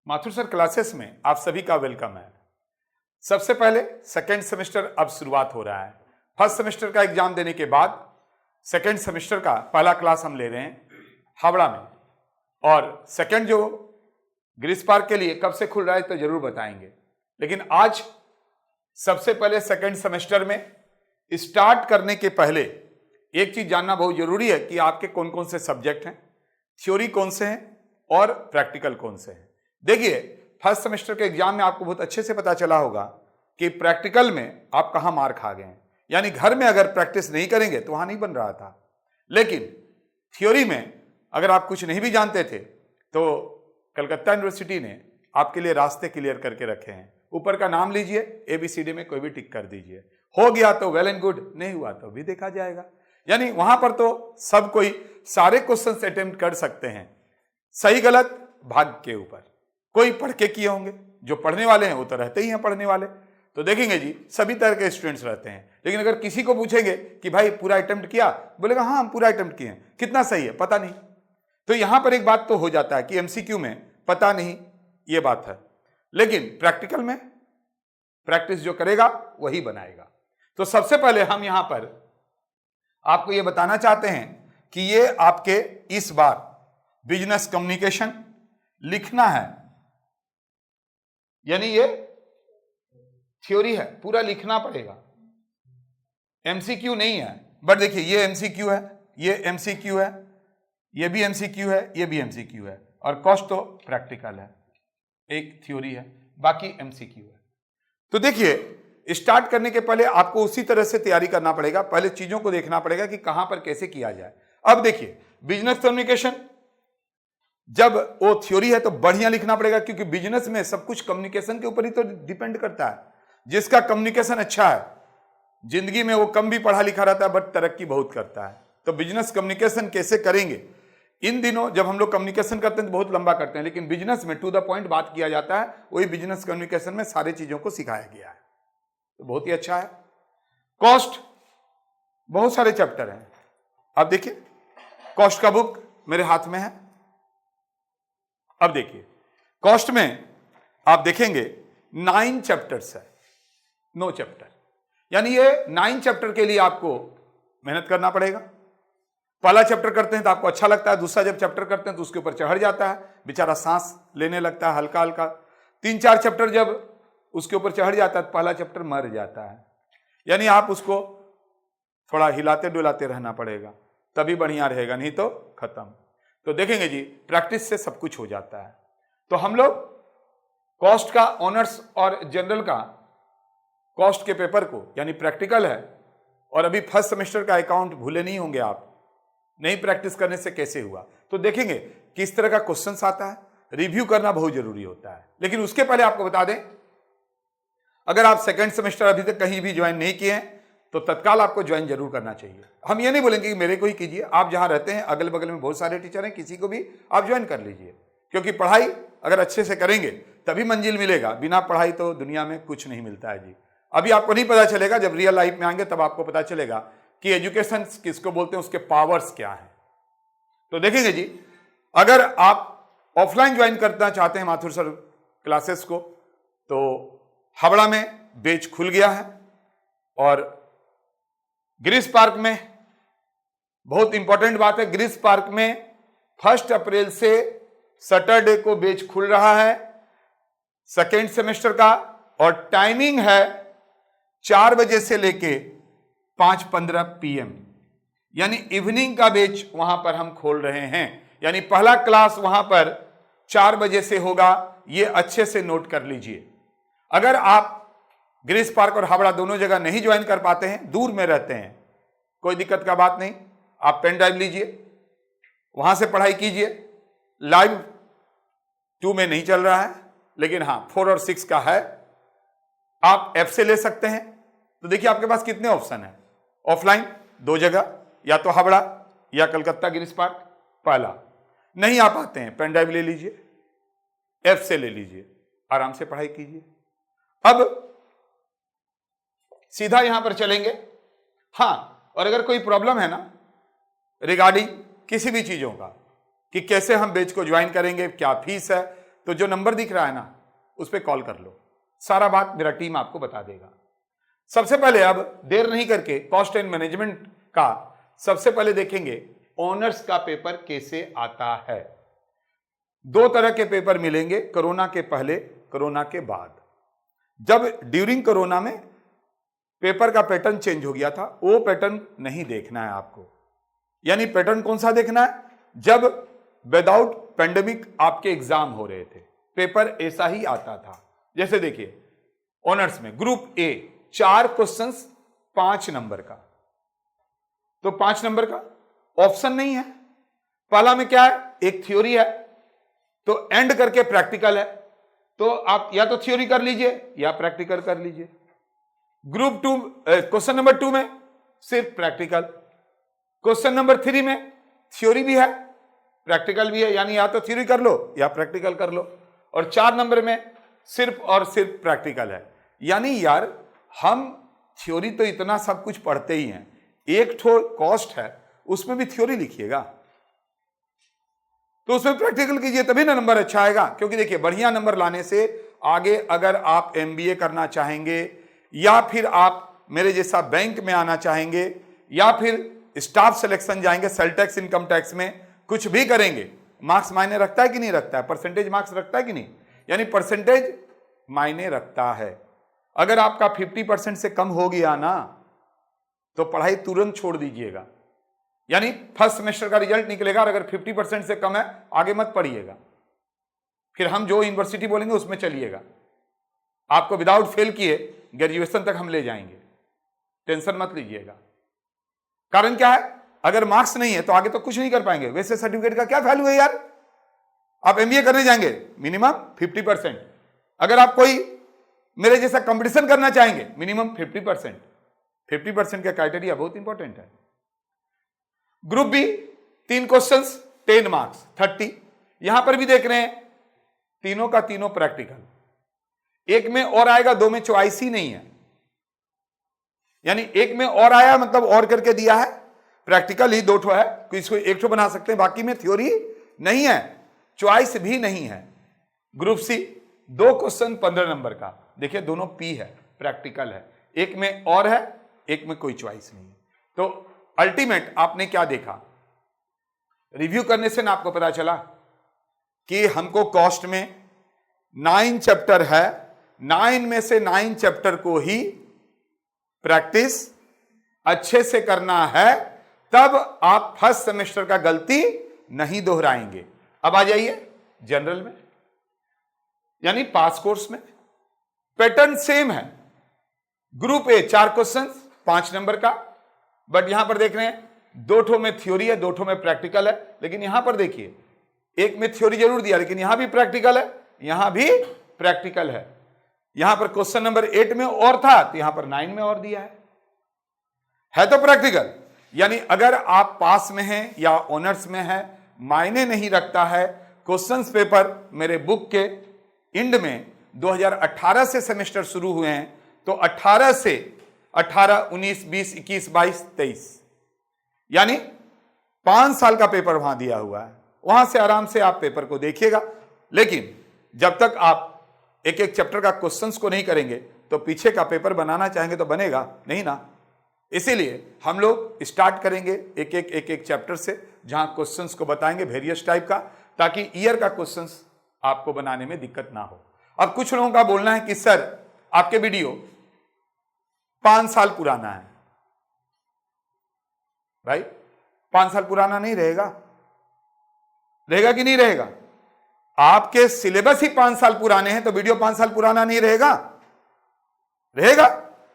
Mathur sir classes में आप सभी का वेलकम है। सबसे पहले सेकेंड सेमेस्टर अब शुरुआत हो रहा है। फर्स्ट सेमेस्टर का एग्जाम देने के बाद सेकेंड सेमेस्टर का पहला क्लास हम ले रहे हैं हावड़ा में, और सेकेंड जो ग्रीस पार्क के लिए कब से खुल रहा है तो जरूर बताएंगे। लेकिन आज सबसे पहले सेकेंड सेमेस्टर में स्टार्ट करने के पहले एक चीज जानना बहुत जरूरी है कि आपके कौन कौन से सब्जेक्ट हैं, थ्योरी कौन से हैं और प्रैक्टिकल कौन से हैं। देखिए, फर्स्ट सेमेस्टर के एग्जाम में आपको बहुत अच्छे से पता चला होगा कि प्रैक्टिकल में आप कहां मार खा गए हैं। यानी घर में अगर प्रैक्टिस नहीं करेंगे तो वहां नहीं बन रहा था, लेकिन थ्योरी में अगर आप कुछ नहीं भी जानते थे तो कलकत्ता यूनिवर्सिटी ने आपके लिए रास्ते क्लियर करके रखे हैं। ऊपर का नाम लीजिए, ABCD में कोई भी टिक कर दीजिए। हो गया तो वेल एंड गुड, नहीं हुआ तो भी देखा जाएगा। यानी वहां पर तो सब कोई सारे क्वेश्चंस अटेम्प्ट कर सकते हैं, सही गलत भाग्य के ऊपर। कोई पढ़ के किए होंगे, जो पढ़ने वाले हैं वो तो रहते ही हैं पढ़ने वाले, तो देखेंगे जी सभी तरह के स्टूडेंट्स रहते हैं। लेकिन अगर किसी को पूछेंगे कि भाई पूरा अटेम्प्ट किया, बोलेगा हाँ हम पूरा अटेम्प्ट किए हैं, कितना सही है पता नहीं। तो यहां पर एक बात तो हो जाता है कि MCQ में पता नहीं, ये बात है, लेकिन प्रैक्टिकल में प्रैक्टिस जो करेगा वही बनाएगा। तो सबसे पहले हम यहां पर आपको ये बताना चाहते हैं कि ये आपके इस बार बिजनेस कम्युनिकेशन लिखना है, यानी ये थ्योरी है, पूरा लिखना पड़ेगा, MCQ नहीं है। बट देखिए ये MCQ है, ये MCQ है, ये भी MCQ है, ये भी MCQ है, और कॉस्ट तो प्रैक्टिकल है, एक थ्योरी है, बाकी MCQ है। तो देखिए स्टार्ट करने के पहले आपको उसी तरह से तैयारी करना पड़ेगा। पहले चीजों को देखना पड़ेगा कि कहां पर कैसे किया जाए। अब देखिए बिजनेस कम्युनिकेशन जब वो थ्योरी है तो बढ़िया लिखना पड़ेगा, क्योंकि बिजनेस में सब कुछ कम्युनिकेशन के ऊपर ही तो डिपेंड करता है। जिसका कम्युनिकेशन अच्छा है जिंदगी में वो कम भी पढ़ा लिखा रहता है बट तरक्की बहुत करता है। तो बिजनेस कम्युनिकेशन कैसे करेंगे, इन दिनों जब हम लोग कम्युनिकेशन करते हैं तो बहुत लंबा करते हैं, लेकिन बिजनेस में टू द पॉइंट बात किया जाता है। वही बिजनेस कम्युनिकेशन में सारी चीजों को सिखाया गया है, तो बहुत ही अच्छा है। कॉस्ट, बहुत सारे चैप्टर हैं। अब देखिए कॉस्ट का बुक मेरे हाथ में है। अब देखिए कॉस्ट में आप देखेंगे 9 चैप्टर्स है, 9 चैप्टर, यानी ये 9 चैप्टर के लिए आपको मेहनत करना पड़ेगा। पहला चैप्टर करते हैं तो आपको अच्छा लगता है, दूसरा जब चैप्टर करते हैं तो उसके ऊपर चढ़ जाता है, बेचारा सांस लेने लगता है हल्का हल्का। 3-4 चैप्टर जब उसके ऊपर चढ़ जाता है तो पहला चैप्टर मर जाता है। यानी आप उसको थोड़ा हिलाते डुलाते रहना पड़ेगा, तभी बढ़िया रहेगा, नहीं तो खत्म। तो देखेंगे जी प्रैक्टिस से सब कुछ हो जाता है। तो हम लोग कॉस्ट का ऑनर्स और जनरल का कॉस्ट के पेपर को, यानी प्रैक्टिकल है, और अभी फर्स्ट सेमेस्टर का अकाउंट भूले नहीं होंगे आप, नहीं प्रैक्टिस करने से कैसे हुआ। तो देखेंगे किस तरह का क्वेश्चंस आता है, रिव्यू करना बहुत जरूरी होता है। लेकिन उसके पहले आपको बता दें, अगर आप सेकंड सेमेस्टर अभी तक कहीं भी ज्वाइन नहीं किए हैं तो तत्काल आपको ज्वाइन जरूर करना चाहिए। हम ये नहीं बोलेंगे कि मेरे को ही कीजिए, आप जहां रहते हैं अगल बगल में बहुत सारे टीचर हैं, किसी को भी आप ज्वाइन कर लीजिए, क्योंकि पढ़ाई अगर अच्छे से करेंगे तभी मंजिल मिलेगा। बिना पढ़ाई तो दुनिया में कुछ नहीं मिलता है जी। अभी आपको नहीं पता चलेगा, जब रियल लाइफ में आएंगे तब आपको पता चलेगा कि एजुकेशन किसको बोलते हैं, उसके पावर्स क्या हैं। तो देखेंगे जी, अगर आप ऑफलाइन ज्वाइन करना चाहते हैं माथुर सर क्लासेस को, तो हावड़ा में बैच खुल गया है, और ग्रीस पार्क में बहुत इंपॉर्टेंट बात है, ग्रीस पार्क में 1 अप्रैल से सैटरडे को बैच खुल रहा है सेकेंड सेमेस्टर का, और टाइमिंग है 4 बजे से लेके 5:15 PM, यानी इवनिंग का बैच वहां पर हम खोल रहे हैं। यानी पहला क्लास वहां पर 4 बजे से होगा, ये अच्छे से नोट कर लीजिए। अगर आप ग्रीस पार्क और हावड़ा दोनों जगह नहीं ज्वाइन कर पाते हैं, दूर में रहते हैं, कोई दिक्कत का बात नहीं, आप पेन ड्राइव लीजिए, वहां से पढ़ाई कीजिए। लाइव 2 में नहीं चल रहा है, लेकिन हाँ 4 और 6 का है, आप ऐप से ले सकते हैं। तो देखिए आपके पास कितने ऑप्शन है, ऑफलाइन 2 जगह, या तो हावड़ा या कलकत्ता ग्रीस पार्क। पहला नहीं आ पाते हैं, पेन ड्राइव ले लीजिए, ऐप से ले लीजिए, आराम से पढ़ाई कीजिए। अब सीधा यहां पर चलेंगे। हाँ, और अगर कोई प्रॉब्लम है ना रिगार्डिंग किसी भी चीजों का, कि कैसे हम बैच को ज्वाइन करेंगे, क्या फीस है, तो जो नंबर दिख रहा है ना उस पर कॉल कर लो, सारा बात मेरा टीम आपको बता देगा। सबसे पहले अब देर नहीं करके कॉस्ट एंड मैनेजमेंट का सबसे पहले देखेंगे ऑनर्स का पेपर कैसे आता है। दो तरह के पेपर मिलेंगे, कोरोना के पहले, कोरोना के बाद। जब ड्यूरिंग कोरोना में पेपर का पैटर्न चेंज हो गया था, वो पैटर्न नहीं देखना है आपको। यानी पैटर्न कौन सा देखना है? जब विदाउट पेंडेमिक आपके एग्जाम हो रहे थे, पेपर ऐसा ही आता था। जैसे देखिए ऑनर्स में ग्रुप ए 4 क्वेश्चंस 5 नंबर का, तो 5 नंबर का ऑप्शन नहीं है। पहला में क्या है? एक थ्योरी है, तो एंड करके प्रैक्टिकल है, तो आप या तो थ्योरी कर लीजिए या प्रैक्टिकल कर लीजिए। ग्रुप 2 क्वेश्चन नंबर 2 में सिर्फ प्रैक्टिकल, क्वेश्चन नंबर 3 में थ्योरी भी है प्रैक्टिकल भी है, यानी या तो थ्योरी कर लो या प्रैक्टिकल कर लो, और 4 नंबर में सिर्फ और सिर्फ प्रैक्टिकल है। यानी यार हम थ्योरी तो इतना सब कुछ पढ़ते ही हैं, एक ठो कॉस्ट है उसमें भी थ्योरी लिखिएगा, तो उसमें प्रैक्टिकल कीजिए तभी ना नंबर अच्छा आएगा। क्योंकि देखिए बढ़िया नंबर लाने से आगे अगर आप एमबीए करना चाहेंगे, या फिर आप मेरे जैसा बैंक में आना चाहेंगे, या फिर स्टाफ सिलेक्शन जाएंगे, सेल टैक्स, इनकम टैक्स में कुछ भी करेंगे, मार्क्स मायने रखता है कि नहीं रखता है? परसेंटेज मार्क्स रखता है कि नहीं? यानी परसेंटेज मायने रखता है। अगर आपका 50% से कम हो गया ना तो पढ़ाई तुरंत छोड़ दीजिएगा। यानी फर्स्ट सेमेस्टर का रिजल्ट निकलेगा और अगर 50% से कम है आगे मत पढ़िएगा, फिर हम जो यूनिवर्सिटी बोलेंगे उसमें चलिएगा। आपको विदाउट फेल किए ग्रेजुएशन तक हम ले जाएंगे, टेंशन मत लीजिएगा। कारण क्या है? अगर मार्क्स नहीं है तो आगे तो कुछ नहीं कर पाएंगे। वैसे सर्टिफिकेट का क्या वैल्यू है यार? आप एमबीए करने जाएंगे मिनिमम 50%, अगर आप कोई मेरे जैसा कंपटीशन करना चाहेंगे मिनिमम 50%। 50% का क्राइटेरिया बहुत इंपॉर्टेंट है। Group B 3 questions 10 marks 30। यहां पर भी देख रहे हैं तीनों का तीनों प्रैक्टिकल, एक में और आएगा, 2 में चॉइस ही नहीं है। यानी एक में और आया मतलब और करके दिया है, प्रैक्टिकल ही 2 ठो है, इसको 1 ठो बना सकते हैं, बाकी में थ्योरी नहीं है, चॉइस भी नहीं है। ग्रुप सी 2 क्वेश्चन 15 नंबर का, देखिए दोनों पी है, प्रैक्टिकल है, एक में और है, एक में कोई चॉइस नहीं है। तो अल्टीमेट आपने क्या देखा? रिव्यू करने से ना आपको पता चला कि हमको कॉस्ट में 9 चैप्टर है, 9 में से 9 चैप्टर को ही प्रैक्टिस अच्छे से करना है, तब आप फर्स्ट सेमेस्टर का गलती नहीं दोहराएंगे। अब आ जाइए जनरल में, यानी पास कोर्स में पैटर्न सेम है। ग्रुप ए 4 क्वेश्चन 5 नंबर का, बट यहां पर देख रहे हैं 2 ठो में थ्योरी है, 2 ठो में प्रैक्टिकल है। लेकिन यहां पर देखिए एक में थ्योरी जरूर दिया, लेकिन यहां भी प्रैक्टिकल है, यहां भी प्रैक्टिकल है। यहां पर क्वेश्चन नंबर 8 में और था, तो यहां पर 9 में और दिया है तो प्रैक्टिकल। यानी अगर आप पास में हैं या ऑनर्स में हैं, मायने नहीं रखता है। क्वेश्चंस पेपर मेरे बुक के एंड में 2018 से सेमेस्टर शुरू हुए हैं, तो 18 से 18, 19, 20, 21, 22, 23, यानी 5 साल का पेपर वहां दिया हुआ है। वहां से आराम से आप पेपर को देखिएगा। लेकिन जब तक आप एक एक चैप्टर का क्वेश्चंस को नहीं करेंगे तो पीछे का पेपर बनाना चाहेंगे तो बनेगा नहीं ना। इसीलिए हम लोग स्टार्ट करेंगे एक एक चैप्टर से, जहां क्वेश्चंस को बताएंगे वेरियस टाइप का, ताकि ईयर का क्वेश्चंस आपको बनाने में दिक्कत ना हो। अब कुछ लोगों का बोलना है कि सर आपके वीडियो 5 साल पुराना है। भाई 5 साल पुराना नहीं रहेगा, रहेगा कि नहीं रहेगा? आपके सिलेबस ही 5 साल पुराने हैं तो वीडियो 5 साल पुराना नहीं रहेगा? रहेगा।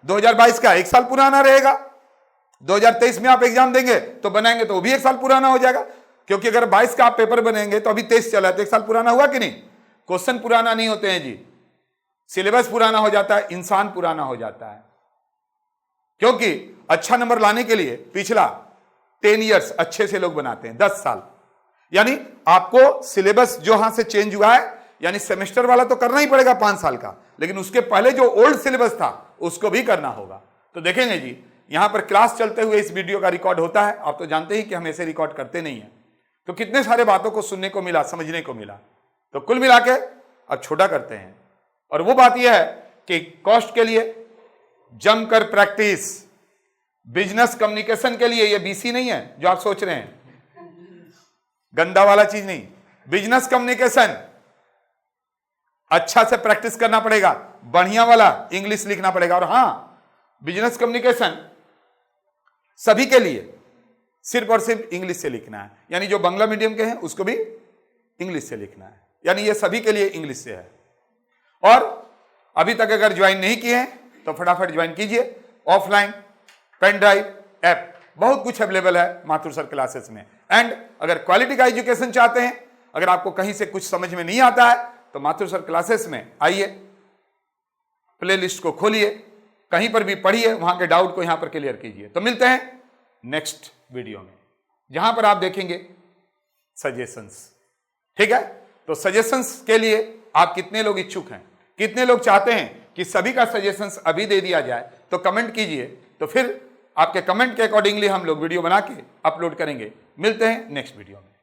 2022 का 1 साल पुराना रहेगा, 2023 में आप एग्जाम देंगे तो बनाएंगे तो वो भी 1 साल पुराना हो जाएगा। क्योंकि अगर 22 का आप पेपर बनेंगे तो अभी 23 चला है तो 1 साल पुराना हुआ कि नहीं? क्वेश्चन पुराना नहीं होते हैं जी, सिलेबस पुराना हो जाता है, इंसान पुराना हो जाता है। क्योंकि अच्छा नंबर लाने के लिए पिछला 10 इयर्स अच्छे से लोग बनाते हैं, 10 साल। यानी आपको सिलेबस जो यहां से चेंज हुआ है, यानी सेमेस्टर वाला तो करना ही पड़ेगा 5 साल का, लेकिन उसके पहले जो ओल्ड सिलेबस था उसको भी करना होगा। तो देखेंगे जी यहां पर क्लास चलते हुए इस वीडियो का रिकॉर्ड होता है। आप तो जानते ही कि हम ऐसे रिकॉर्ड करते नहीं है, तो कितने सारे बातों को सुनने को मिला, समझने को मिला। तो कुल मिला के अब छोटा करते हैं। और वो बात यह है कि कॉस्ट के लिए जमकर प्रैक्टिस, बिजनेस कम्युनिकेशन के लिए ये बीसी नहीं है जो आप सोच रहे हैं, गंदा वाला चीज नहीं। बिजनेस कम्युनिकेशन अच्छा से प्रैक्टिस करना पड़ेगा, बढ़िया वाला इंग्लिश लिखना पड़ेगा। और हां, बिजनेस कम्युनिकेशन सभी के लिए सिर्फ और सिर्फ इंग्लिश से लिखना है, यानी जो बांग्ला मीडियम के हैं उसको भी इंग्लिश से लिखना है, यानी ये सभी के लिए इंग्लिश से है। और अभी तक अगर ज्वाइन नहीं किए हैं तो फटाफट ज्वाइन कीजिए। ऑफलाइन पेन ड्राइव ऐप बहुत कुछ अवेलेबल है माथुर सर क्लासेस में। एंड अगर क्वालिटी का एजुकेशन चाहते हैं, अगर आपको कहीं से कुछ समझ में नहीं आता है तो माथुर सर क्लासेस में आइए, प्लेलिस्ट को खोलिए, कहीं पर भी पढ़िए, वहां के डाउट को यहां पर क्लियर कीजिए। तो मिलते हैं नेक्स्ट वीडियो में, जहां पर आप देखेंगे सजेशंस। ठीक है, तो सजेशंस के लिए आप कितने लोग इच्छुक हैं, कितने लोग चाहते हैं कि सभी का सजेशंस अभी दे दिया जाए, तो कमेंट कीजिए। तो फिर आपके कमेंट के अकॉर्डिंगली हम लोग वीडियो बना के अपलोड करेंगे। मिलते हैं नेक्स्ट वीडियो में।